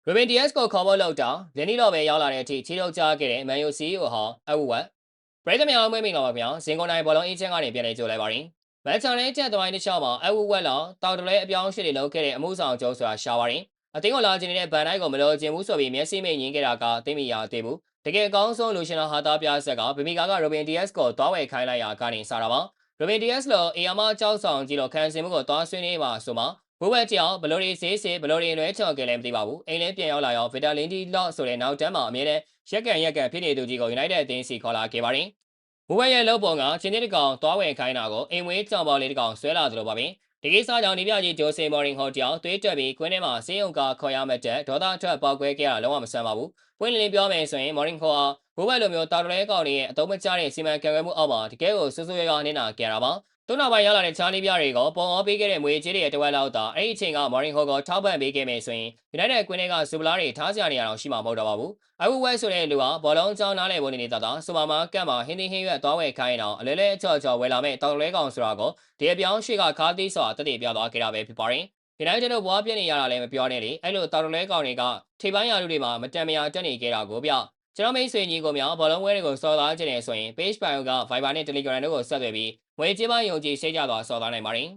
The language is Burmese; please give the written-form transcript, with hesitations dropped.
Ruben Dias ကိုခေါ်ဖို့လုပ်တာလင်းနီလော်ပဲရောက်လာတဲ့အထိခြေထုတ်ကြားခဲ့တဲ့ Man U CEO ဟောင်းအဝဝက်ပရိသတ်များအားမွေးမိန်လာပါဗျာဇင်ကွန်တိုင်းဘောလုံးအေးချမ်းကနေပြန်လည်ကြိုလိုက်ပါရင်မန်ချန်နဲ့ချက်သမိုင်းတစ်လျှောက်မှာအဝဝက်လောက်တောက်တလဲအပြောင်းအရွှေ့တွေလုပ်ခဲ့တဲ့အမှုဆောင်ကျုံးဆိုတာရှာပါရင်အသင်းကိုလာခြင်းနေတဲ့ဗန်တိုင်းကိုမလို့ခြင်းဘူးဆိုပြီးမျက်စိမိတ်ငင်းခဲ့တာကသိမိရသေးဘူးတကယ်အကောင်းဆုံးလူရှင်တော်ဟာသားပြဆက်ကဗမီကာက Ruben Dias ကိုတွားဝယ်ခိုင်းလိုက်ရာကနေစတာပါ Ruben Dias လို့အေယာမကြောက်ဆောင်ကြီးလို့ခံစင်မှုကိုတွားဆွေးနေပါဆိုမှဘိုးဘက်ကြောင်ဘလိုရီစေးစေးဘလိုရီလွဲချော်ကလည်းမသိပါဘူးအိမ်လဲပြန်ရောက်လာရောဗီတာလင်ဒီလော့ဆိုတဲ့နောက်တန်းမှာအမြဲတမ်းရက်ကန်ဖြစ်နေသူကြီးကို United အသင်းစီခေါ်လာခဲ့ပါတယ်ဘိုးဘက်ရဲ့လုပ်ပုံကချင်းတစ်ကောင်တွားဝယ်ခိုင်းတာကိုအိမ်ဝေးကြောင်ပေါ်လေးတစ်ကောင်ဆွဲလာသလိုပါပဲဒီကိစ္စကြောင့်ဒီပြကြီးဂျိုဆေမော်ရင်ဟိုတယောက်သွေးတက်ပြီးကွင်းထဲမှာစေးုံကခေါ်ရမဲ့တဲ့ဒေါသထွက်ပေါက်ကွဲခဲ့တာလုံးဝမဆန်ပါဘူးပွင့်လင်းလင်းပြောမယ်ဆိုရင်မော်ရင်ဟိုဟာဘိုးဘက်လိုမျိုးတာတလဲကောင်တွေရဲ့အတုံးမကျတဲ့စီမံကံကွယ်မှုအောက်မှာတကယ်ကိုဆွဆွရွရွနှင်းနာခဲ့တာပါသူ့နောက်ပိုင်းရောက်လာတဲ့ချားနီးပြတွေကိုပုံအောပေးခဲ့တဲ့မွေကြီးတွေရဲ့တဝက်လောက်သာအဲ့ဒီအချိန်ကမော်ရင်ဟိုကိုထောက်ပံ့ပေးခဲ့မယ်ဆိုရင် United ကွင်းထဲကစူပလာတွေထားကြနေရအောင်ရှိမှာမဟုတ်တော့ပါဘူးအဝဝဲဆိုတဲ့လူကဘောလုံးအကြောင်းနားလည်ဖို့နေတာစူပါမာကတ်မှာဟင်းသီးဟင်းရွက်သွားဝယ်ခိုင်းအောင်အလဲလဲအချော်ချော်ဝယ်လာမဲ့တောင်လဲကောင်ဆိုတာကိုဒီအပြောင်းရွှေကခါးသီးစွာတတိပြသွားခဲ့တာပဲဖြစ်ပါတယ်United တို့ဘွားပြည့်နေရတာလည်းမပြောနဲ့လေအဲ့လိုတောင်လဲကောင်တွေကထိပ်ပိုင်းရာလူတွေမှာမတန်မရာတက်နေခဲ့တာကိုဗျကျွန်တော်မိတ်ဆွေညီကိုများဘောလုံးဝဲတွေကိုစော်သားခြင်းနေဆိုရင် Page Bio က Viber နဲ့ Telegram တို့ကိုဆက်သွယ်ပြီးငွေကြေးပိုင်းယုံကြည်စိတ်ကြစွာစော်သားနိုင်ပါတယ်